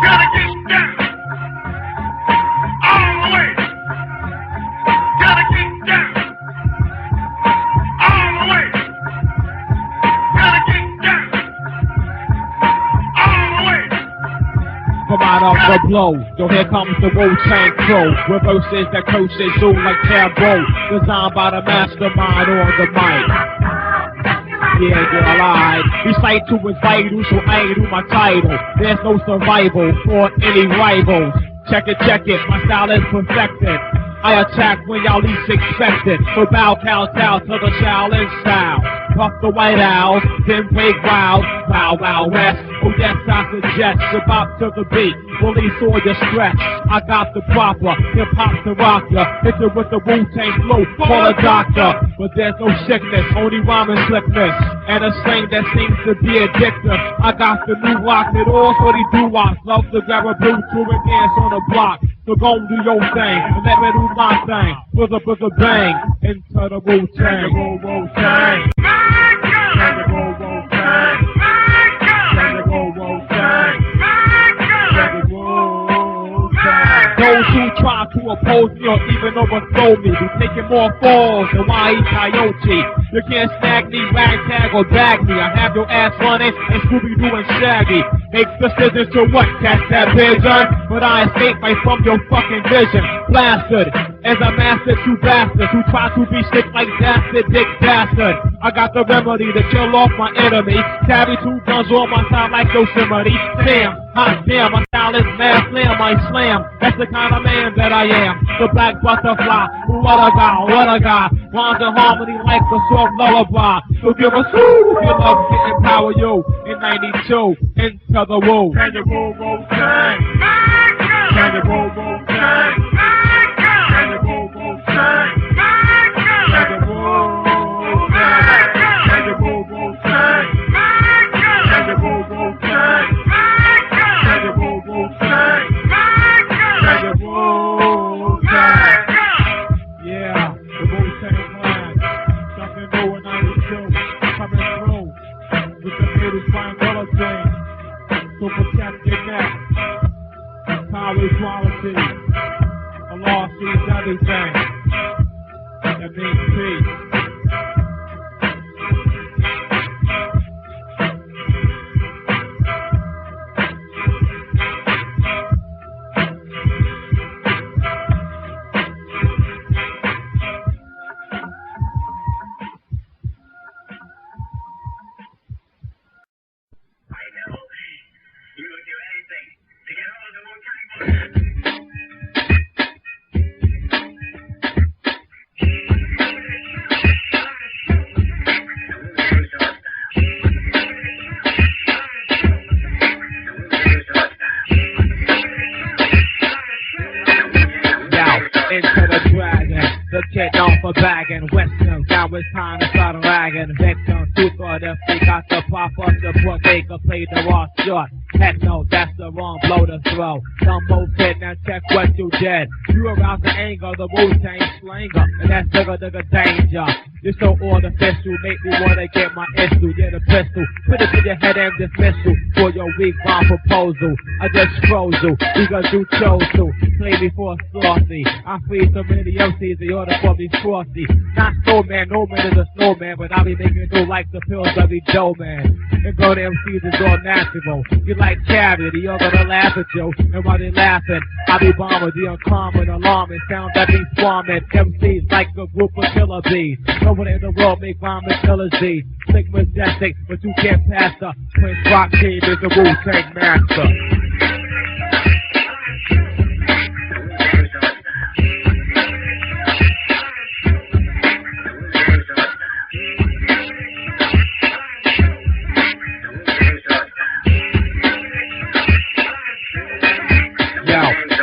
Gotta get down. All the way. Gotta get down. All the way. Gotta get down. All the way. Come out of the blow, so here comes the Wu-Tang Crew. Reverses that curses zoom like taboo. Designed by the mastermind on the mic. Yeah, you're alive. Recite to is vital, so I ain't do my title. There's no survival for any rivals. Check it, my style is perfected. I attack when y'all least expect it. So bow, kowtow to the Shaolin style. Puff the White Owls, then break wild. Wow, wow, west. Oh yes, I suggest. About to the beat, release all your stress. I got the proper hip-hop to rock ya. Hit it with the Wu-Tang flow, call a doctor. But there's no sickness, only rhyming slickness. And a slang that seems to be addictive. I got the new rock, it all for the doo-wops. Love to grab a blue to and dance on the block. So go and do your thing, and let me do my thing. Buzzer, bang, into the Wu-Tang. Wu-Tang. Those who try to oppose me or even overthrow me be taking more falls than Y.E. Coyote. You can't snag me, ragtag, or bag me. I have your ass running and Scooby-Doo and Shaggy. Make decisions to what? Catch that vision? But I escape right from your fucking vision. Blasted as I mastered two bastards who try to be sick like bastard dick bastard. I got the remedy to kill off my enemy. Carry two guns on my side like Yosemite. Damn, hot damn, my style is mad slam, I slam. That's the kind of man that I am. The black butterfly, what a guy. Rhymes in harmony like a soft lullaby. So give us who if you love getting power you. In 92, into the woo. Can you roll, Wu-Tang? Can you roll, Wu-Tang? Can you roll, Wu-Tang? Can you roll, Wu-Tang? Can you roll, Wu-Tang? Can you roll, Wu-Tang? Can you roll, Wu-Tang? Can you roll, Wu-Tang? Yeah, the Wu-Tang Clan. Something new in 92. Coming through with the latest fine color thing. So protect your neck. Power equality. The law sees everything. That means peace. Into the dragon, the kid known for bagging Western, now it's time to start ragging victims who thought if they got the pop up the book they could play the raw shot. Heck no, that's the wrong blow to throw. Some move it, now check what you did. You aroused the anger, the Wu-Tang slanger, and that's the danger. You're so artificial, make me wanna get my issue, get a pistol, put it to your head and dismiss you for your weak bomb proposal. I just froze you, because you chose to play me for a saucy. I free so many MCs, they order for me frosty. Not snowman, no man is a snowman, but I be making it do like the Pillsbury Joe man. And go to MCs is all natural. You like charity, you're gonna laugh at you, and while they laughing, I be bombing the uncommon, alarming sound that be swarming. MCs like a group of killer bees. Nobody in the world make rhyming killers these. Slick majestic, but you can't pass the Prince Rock Team is the Wu-Tang master.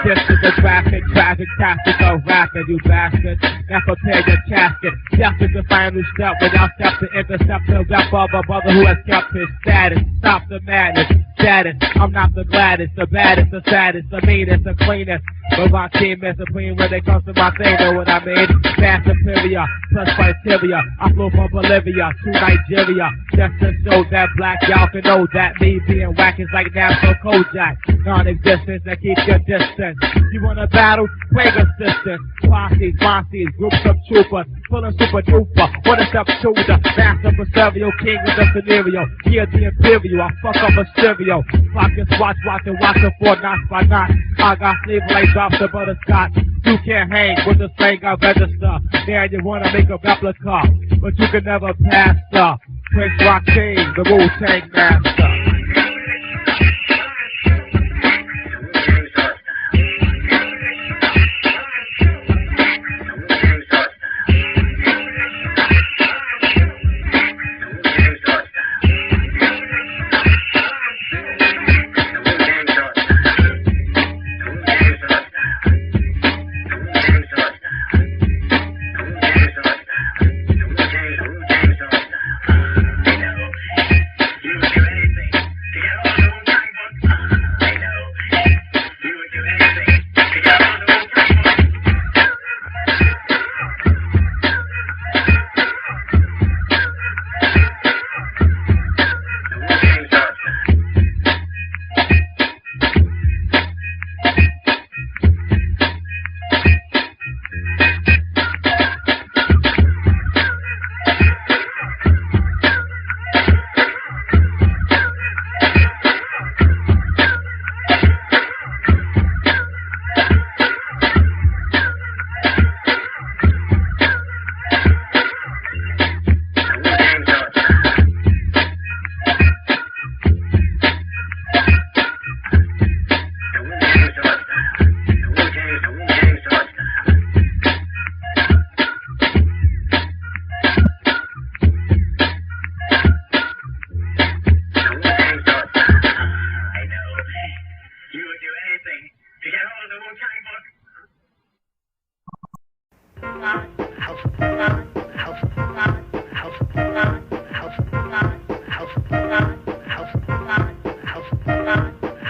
This is the track graphic, tragic tactics of rapping, you bastards. Now prepare your casket. Death is the final step when y'all step to intercept the rep of a brother who has kept his status. Stop the madness, status. I'm not the gladdest, the baddest, the saddest, the meanest, the cleanest. But my team is supreme when it comes to my thing, know what I mean? Fast superior, plus criteria. I flew from Bolivia to Nigeria just to show that black y'all can know that me being whack is like National Kojak. Non-existence that keeps your distance. You wanna battle? Bring assistance. Posses, mosses, groups of troopers, pulling super duper. What is up to the master of stereo, king of the scenario? Here the imperial, I fuck up a stereo. Pockets watch for notch by notch. I got sleeve like drops of butterscotch. You can't hang with the slang I register. Now you wanna make a replica, but you can never pass the Prince Rock King, the Wu-Tang Master.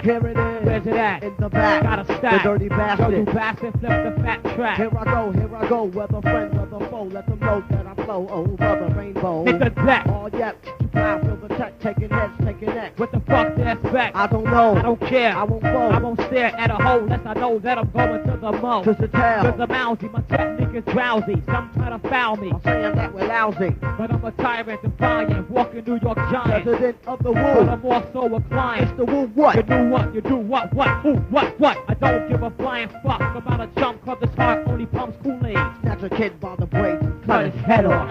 Here it is. Where's it at? In the back. Got a stack. The dirty bastard. Dirty bastard, flip the fat track. Here I go, whether friend, whether foe, let them know that I flow, oh, brother, rainbow. Hit the deck. Oh, yeah, fly, feel the tech, taking heads, taking necks. What the fuck they expect? I don't know. I don't care. I won't go. I won't stare at a hole unless I know that I'm going to the mo. To the tail. Cause I'm mousy, my technique is drowsy. Some try to foul me, I'm saying that we're lousy. but I'm a tyrant, defiant, walking New York giant. President of the But world. I'm also a client. It's the woo what? You do what? You do what? Who? What? I don't give a flying fuck about a chump, cause this heart only pumps Kool-Aid. Snatch a kid by the braids, Cut his head off.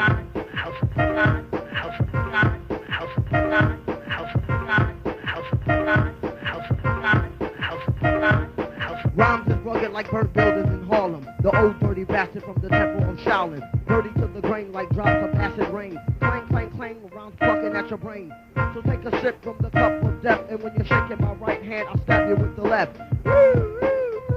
Rhymes is rugged like bird buildings in Harlem. The old dirty bastard from the temple of Shaolin. Dirty to the grain like drops of acid rain. Clang, clang, clang, rounds plucking at your brain. So take a sip from the cup of death, and when you're shaking my right hand, I'll stab you with the left.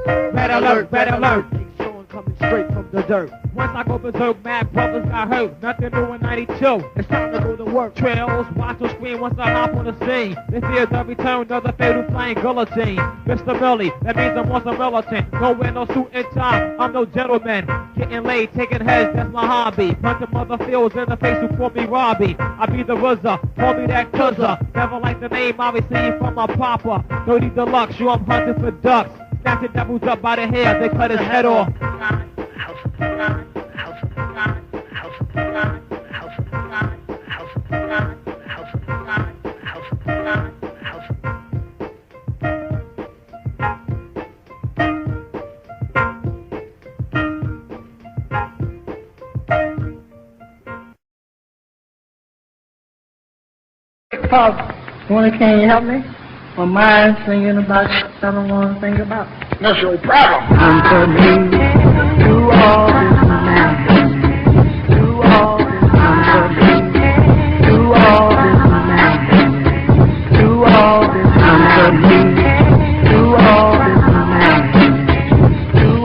Red alert, red alert. King Sean coming straight from the dirt. Once I go berserk, mad brothers got hurt. Nothing new in 92. It's time to go to work. Trails, watch or screen once I hop on the scene. This is the return of the fatal flying guillotine. Mr. Millie, that means I'm once a militant. No wear no suit and tie, I'm no gentleman. Getting laid, taking heads, that's my hobby. Punching mother fields in the face who call me Robbie. I be the RZA, call me that cuzzer. Never like the name I received from my papa. Dirty Deluxe, you I'm hunting for ducks. Snatching devils up by the hair, they cut his head off. Morning, can you help me? My mind's thinking about stuff I don't want to think about. That's your problem. Unto me, do all this madness. Do all this unto me. Do all this madness. Do all this unto me. Do all this madness. Do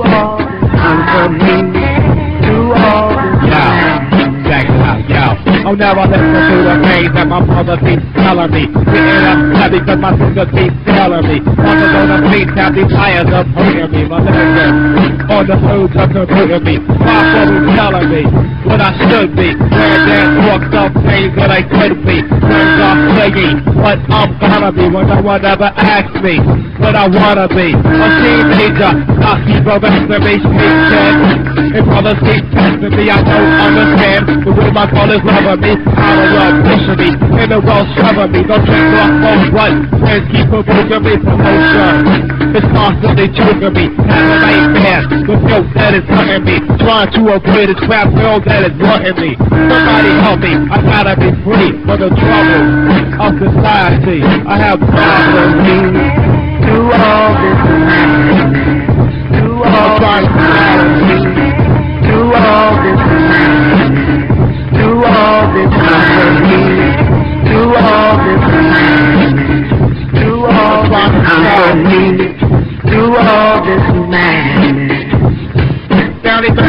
Don't never listen to the things that my mother keeps telling me. Getting upset because my sister keeps telling me. Mother gonna please have these fires up hurting me. But listen, on the food up hurting me. My mother telling me what I should be. Where dad walks up things that I could be. Friends are saying what I'm gonna be. When no one ever asks me what I wanna be. A teenager, I keep arresting me, street kid. And brothers keep testing me, I don't understand. The way my father's loving me, how the world pushing me, and the world shoving me. Don't drink off on what? Friends keep provoking me, promotion. It's constantly choking me, have a nightmare. The guilt that is hurting me, trying to avoid this crap world that is wanting me. Somebody help me, I gotta be free from the trouble of society. I have problems. Do all this madness. Do all this madness. Do all this madness. Do all this madness. Do all this madness. Do all this madness. Do all this madness. Downey Bell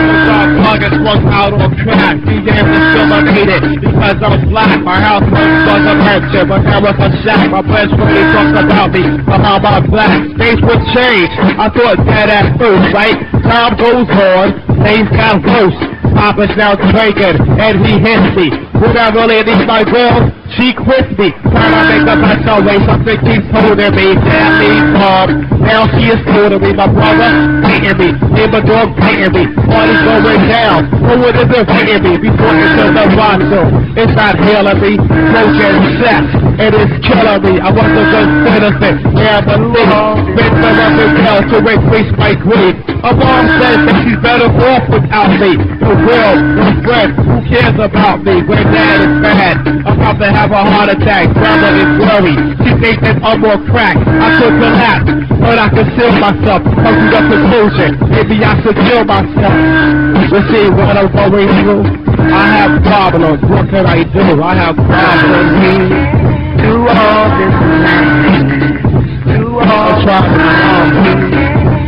plug swung out on track. Began discriminated because I was black. My house was a mansion, but there was a shack. My friends really talked about me, about my black. Things would change. I thought that at first, right? Time goes on, things got worse. Papa's now drinking, and he hits me. Would I really need my girl? She quits me. Trying to make up myself way, something keeps holding me. Damn me, Mom. Now she is holding me. My brother hating me. Neighbor dog hating me. Party's going down. Who would have been hating me before it's in the bottle? It's not healing me. Smoking sex. It is killing me. I was a good citizen. Yeah, but been from up and down to increase my greed. A mom says that she's better off without me. The real, the friend, who cares about me? When dad is mad, I'm about to have a heart attack. Grandma is worried. She thinks that I'm on crack. I could collapse, but I conceal myself. Come to the conclusion, maybe I should kill myself. You see what I'm going through? I have problems. What can I do? I have problems. Do all this madness. Do all this madness.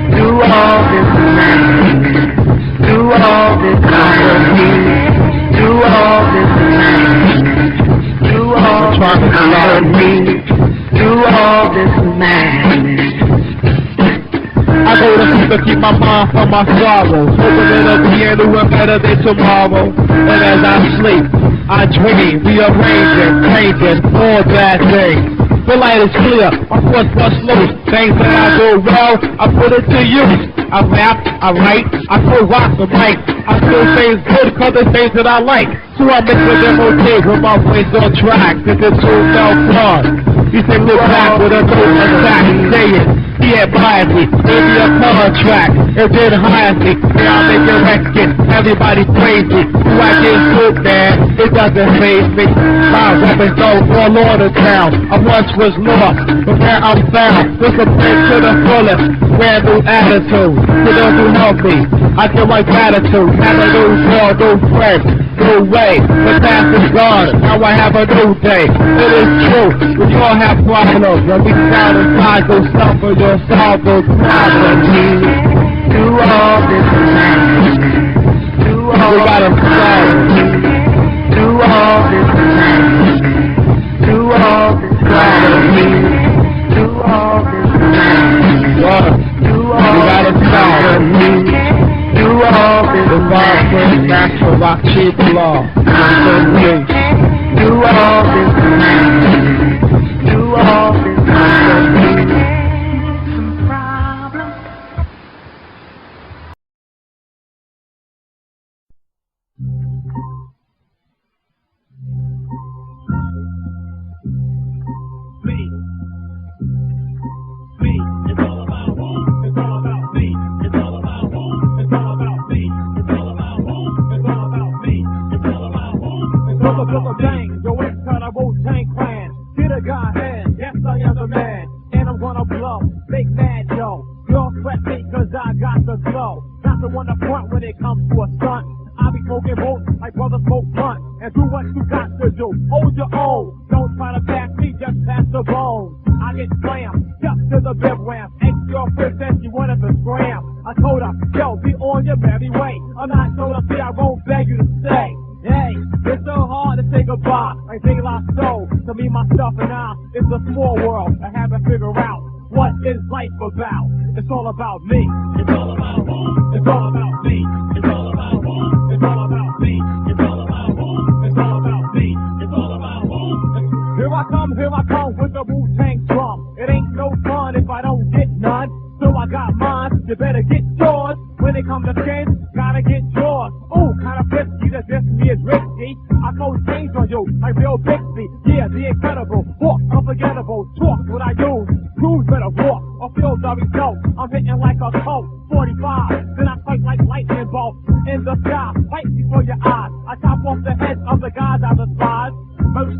Do all this madness. Do all this madness. Do all this madness. Do all this madness. Do all this madness. I go to sleep to keep my mind from my sorrows, hoping it'll be anyone better than tomorrow. And as I sleep, I dream, rearranging, changing, all bad things. The light is clear, my thoughts bust loose. Things that I do well, I put it to use. I rap, I write, I throw rocks the mic. I still say it's good cause it's things that I like. So I mix with MOT with my voice on track. Since it's so self-taught. You say look back with a no attack. Say it, he advised me. Gave me a contract, it did hire me. Now I make a record, everybody praise me. Do I get good, man? It doesn't faze me. My weapons go all over the town. I once was lost, but now I'm found. Discipline to the fullest, brand new attitude. You don't do help me, I give my gratitude. Have a new girl, new friend, new way. The past is gone, now I have a new day. It is true, we all have problems. When we down inside, go suffer, you'll solve those problems. Do all this madness. Do all We gotta solve. Do all this madness. Do all this madness. Do all this madness. Do all We gotta solve. Do all this The vibrant natural rock cheap law. Do all this madness. Do all this madness. Some problems. It's all about home. It's all about me. It's all about home. It's all about me. It's all about home. It's all about me. It's all about home. It's all about bang. Yo, it's kind of Wu-Tang Clan. Get a guy hand. Yes, I am the man. And I'm gonna blow. Big mad, yo. Y'all sweat me cause I got the glow. Not the one up front when it comes to a stunt. I be smoking both like brothers smoke blunt. And do what you got to do. Hold your own. Don't try to pass me, just pass the bone. I get slammed, just to the bib ramp. Ex-girlfriend said she wanted to scram. I told her, yo, be on your merry way. I'm not so to see I won't beg you to stay. Hey, it's so hard to take a spot like De La Soul. To me, myself, and I, it's a small world. I haven't figured out what is life about. It's all about me. It's all about me. It's all about me. It's all about me. It's all about me. It's all about me. It's all about me. It's all about me. Here I come with the Wu-Tang drum. It ain't no fun if I don't get none. So I got mine, you better get yours. When it comes to skins, gotta get yours. Ooh, kinda risky, to diss me is risky. I go change on you, like Bill Bixby. Yeah, the incredible, walk, unforgettable. Talk what I use, crews better walk, or feel very dope. I'm hitting like a coat, 45. Then I fight like lightning bolts in the sky, right before your eyes. I chop off the heads of the guys I despise. Mercy,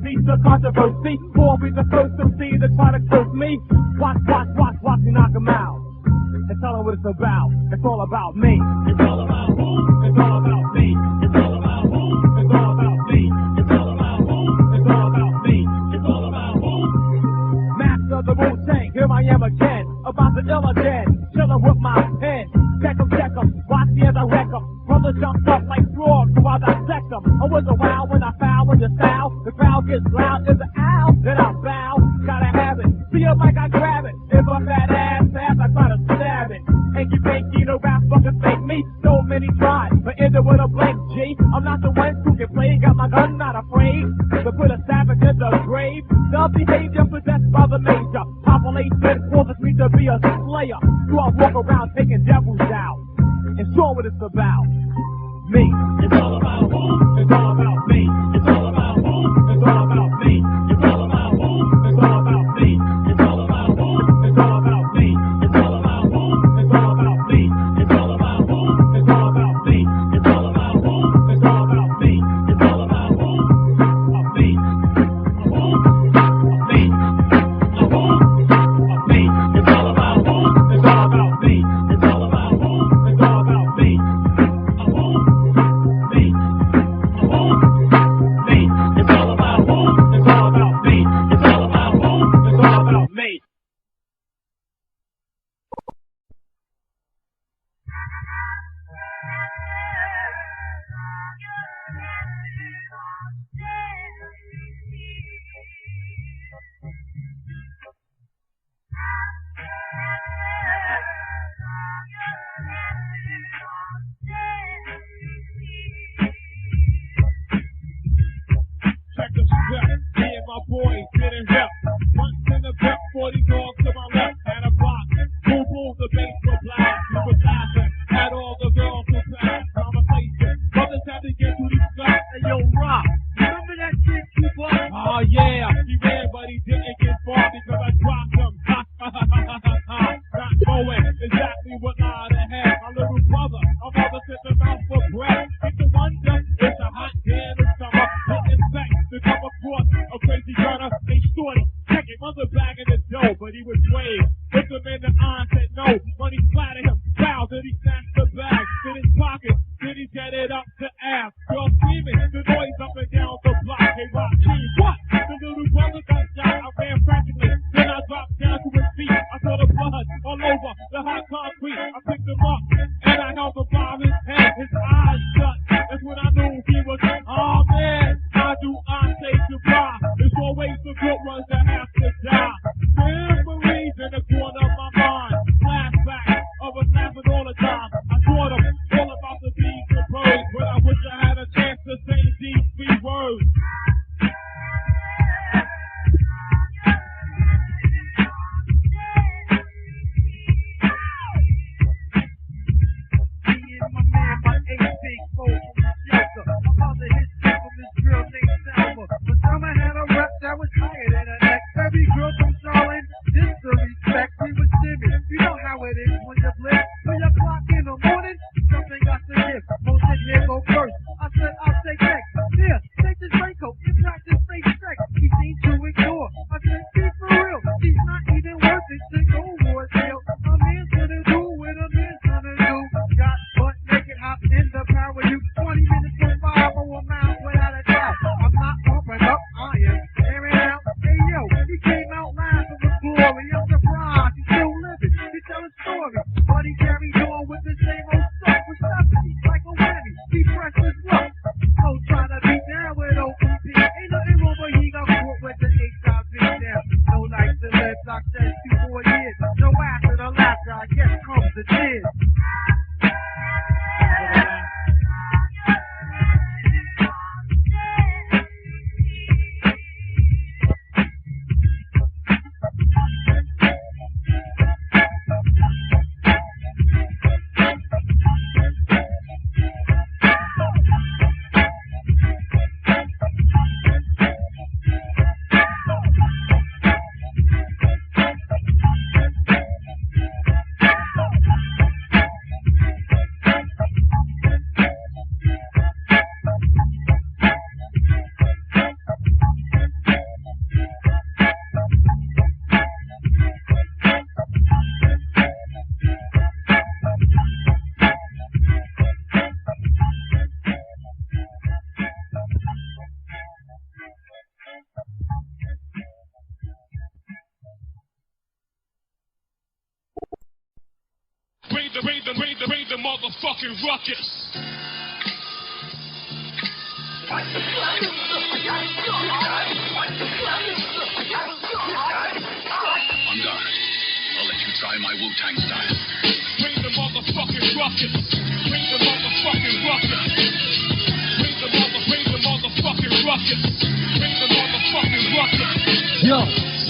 piece of controversy. Or be the first MC to try to curse me. Watch me knock 'em out. And tell 'em what it's about. It's all about me. It's all about me. It's all about me. It's all about me. It's all about me. It's all about me. It's all about me. It's all about me. Master of the Wu-Tang, here I am again. About to ill again. Chillin' with my pen. Check 'em. Watch me as I wreck 'em. Brothers jumped up like frogs, so I dissect 'em. I was a wow when I foul when you foul. The crowd gets loud as an owl. Then I bow. Gotta have it. See a mic, I grab it. If I'm that ass fast, I try to stab it. Hanky panky, no rap fucking fake me. So many try, but end it with a blank G. I'm not the one who can play. Got my gun, not afraid to put a savage in the grave. The behavior possessed by the major population causes me to be a slayer. So I walk around taking devils out and show what it's about. Me. It's all about me. It's all about me. It's all about me. It's all about me. It's all about me. It's all about me. It's all about me. It's all about me. It's all about me. It's all about me. It's all about me. It's all about me. It's all about me. It's all about me. It's all about me. Me. It's all about me. It's all about me. It's all about me. It's all about me. Check the step, me and my boys getting rep. Once in the back, 40 dogs to my left, and a box. Boom, boom, the bass for blast. We was laughing at all the girls who passed. Conversation, brothers had to get through these guys. Hey, yo, Rock, remember that shit you bought? Oh, yeah, he ran, but he didn't get far because I dropped him. Not knowing exactly what lied ahead. My little brother, my mother sent him out for bread. It's a wonder, it's a hot day in the summer. Didn't expect to come across a crazy gunner named Shorty. Check it, mother bag in the dough, but he was brave. Looked him in the eye and said no. Money splattered him. Wow, did he snatch the bag? Did his pocket? Did he get it up to ass? Girl screaming, the noise up and down the block. Hey, Rock, what? The little brother got shot. I ran frantically. Then I dropped down to his feet. I saw the blood all over the hot concrete. I picked him up and I held him by his head. His eyes shut. That's when I knew he was. Oh man, how do I say goodbye? There's always the good ones that have to die. Memories in the corner of my mind. Flashbacks of us laughing all the time. I taught them all about the bees and birds, but I wish I had a chance to say these 3 words. bring the motherfucking ruckus. I'm done. I'll let you try my Wu-Tang style. Bring the motherfucking ruckus. Bring the motherfucking ruckus. Bring the motherfucking ruckus. Bring the motherfucking ruckus. Yo,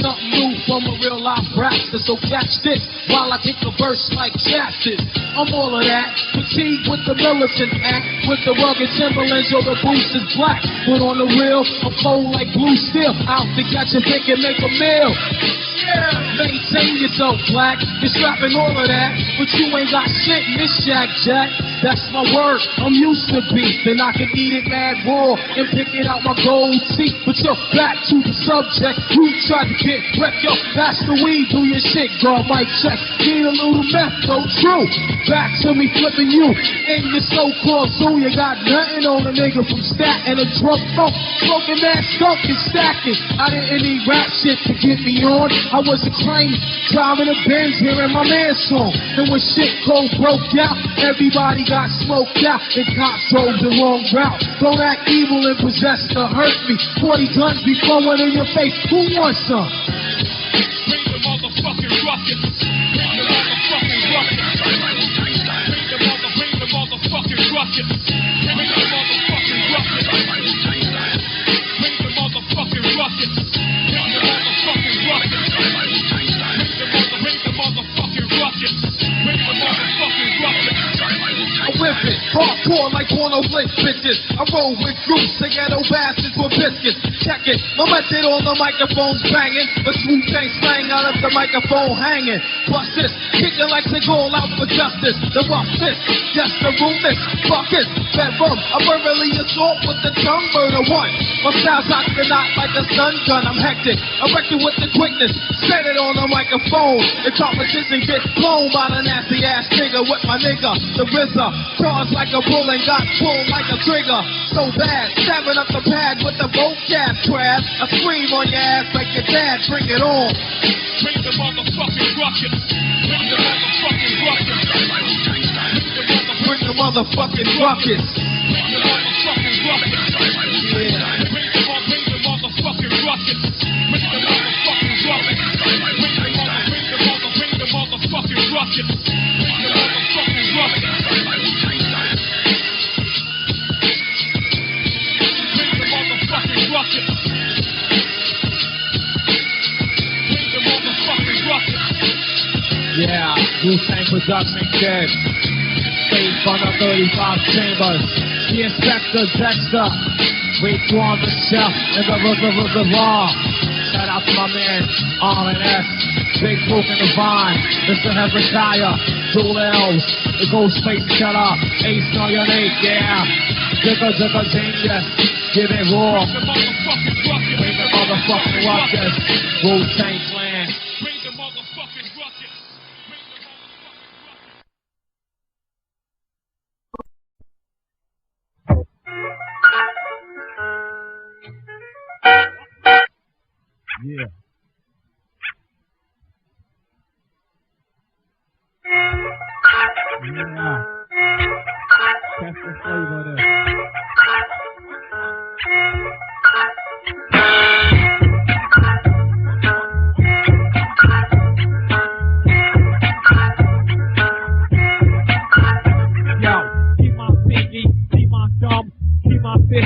something new from a real life rapper, so catch this while I kick a verse like chapters. I'm all of that, fatigued with the militant act, with the rugged Timberlands or the boots is black. But on the real, I'm cold like blue steel, out to catch a pick and make a meal. Maintain yourself, black. You're strapping all of that, but you ain't got shit in this Jack. That's my word. I'm used to beef, and I can eat it mad raw and pick it out my gold teeth. But yo, back to the subject. You tried to get wrecked, yo. That's the weed. Do your shit, girl. Mic check. Need a little meth, so true. Back to me flipping you in your so-called zoo. You got nothing on a nigga from Staten and a drunk funk, smoking that skunk and stacking. I didn't need rap shit to get me on. I was a crane, driving a Benz, hearing my man's song. And when shit cold broke out, everybody got smoked out. And cops drove the wrong route. Don't act evil and possess to hurt me. 40 guns be throwing in your face. Who wants some? Bring the motherfucking ruckus. Bring the motherfucking ruckus. Bring the motherfucking ruckus. Bring the motherfucking ruckus. Bring the motherfucking ruckus. Bring the motherfucking ruckus. Bring the motherfucking ruckus. Bring the motherfucking ruckus. I whip it, hardcore like porno flick bitches. I roll with groups, they ghetto bastards with biscuits. Check it, my method on the microphone's banging, but Wu-Tang slang out of the microphone hanging. Bust this, kicking like they all out for justice. The rough fist, just the ruthless, buckets, bedroom. I verbally assault with the tongue, murder one. My style's hot to knot like a stun gun. I'm hectic, I wreck it with the quickness. Set it on the microphone. The competition gets blown by the nasty ass nigga with my nigga, the RZA. Charged like a bull and got pulled like a trigger. So bad, stabbing up the pad with the vocab crab. I scream on your ass like your dad, bring it on. Bring the motherfucking ruckus. Bring the motherfucking ruckus. Bring the motherfucking ruckus. Bring the motherfucking ruckus. Bring the motherfucking ruckus. Bring the motherfucking ruckus. Bring the motherfucking ruckus. Bring the motherfucking ruckus. Yeah, Wu-Tang Production Kid. Straight from the 35 chambers. The Inspector Dexter. Wait on the shelf in the reservoir. Shout out to my man, R&S. Big Book in the Vine. Mr. Hezekiah. Dual L's. The Ghostface Killer. Ace on your name, yeah. Jigga genius. Give it raw. Bring the motherfucking ruckus. Wu-Tang Clan. Bring the motherfucking ruckus. Yeah. Yeah. That's the flavor of this.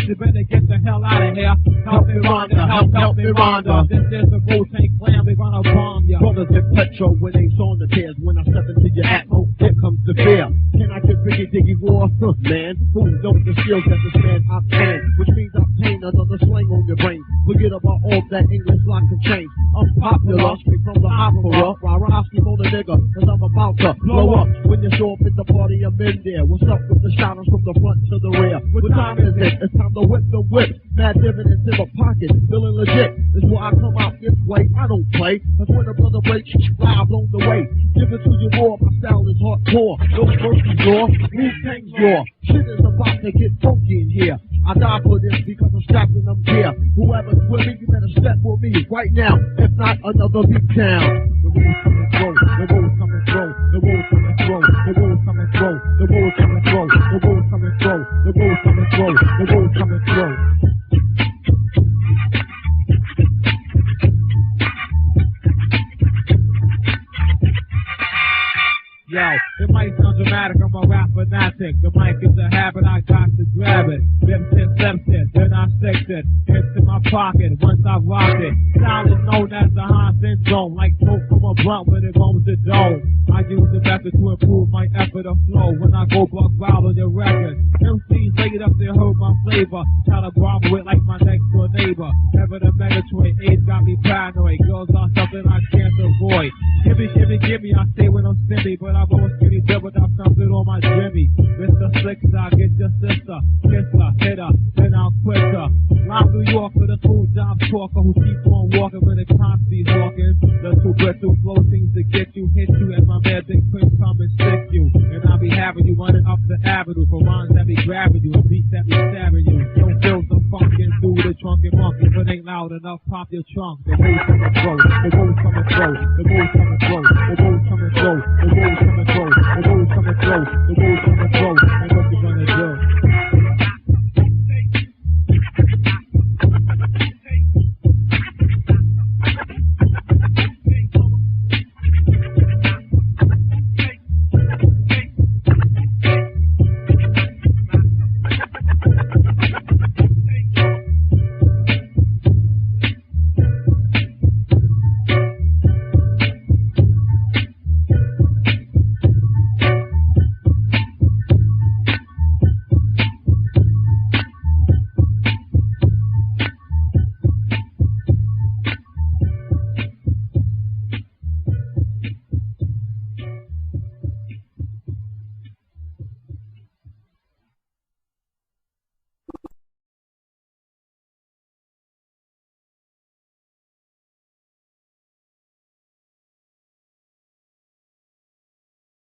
You better get the hell out of here. Help me, Rhonda. Help me, Rhonda. This is the Wu-Tang Clan. We're gonna bomb ya. Brothers in petrol when they on the tears. When I step into your atmo, here comes the fear. Can I get Biggie Diggy War? Man, who knows the skills that this man obtained? Which means I obtain another slang on your brain. Forget about all that English lock and chain. I'm popular, straight from the opera. While I sleep on the nigga, cause I'm about to blow up. When you show up at the party, I'm in there. What's up with the shouters from the front to the rear? What time is it? It's time to whip the whip. Mad dividends in my pocket, feeling legit. That's why I come out this way. I don't play. That's when the brother breaks, fly blown the way. Give it to you raw. My style is hardcore. No mercy, raw. Wu-Tang's raw. Shit is about to get funky in here. I die for this because I'm strapped and I'm here. Whoever's with me, you better step with me right now. If not, another beat down. The road's coming through. The road's coming through. The road's coming through. The road's rules coming through, the rules coming through, the rules coming through, the rules coming through. Yo, it might sound dramatic, I'm a rap fanatic. The mic is a habit, I got to grab it. Lips it, then I stick it. It's in my pocket, once I rock it. Style is known as the Hahn syndrome. Like smoke from a blunt when it roams the dome. I use the method to improve my effort of flow. When I go buck wild on your record. MCs lay it up there, hurt my flavor. Try to grovel it like my next door neighbor. Never the Megatroid, age got me paranoid. Girls are something I can't avoid. Gimme, I stay with them stimmy, but I roll a skinny dip without something on my jimmy. Mr. Slickster, I get your sister, kiss her, hit her, then I'll quit her. Rob New Yorker, the smooth job talker who keeps on walking when it constantly hawking. The two brittle flow seems to get you, hit you, and my man Big Prince come and stick you. And I'll be having you running up the avenue for rhymes that be grabbing you and beats that be stabbing you. Don't feel some funkin' through the drunken monkey, but ain't loud enough, pop your trunk. The rules coming through, the rules coming through, the rules coming through, the rules coming through, the rules coming through, the rules coming through, the rules coming through, the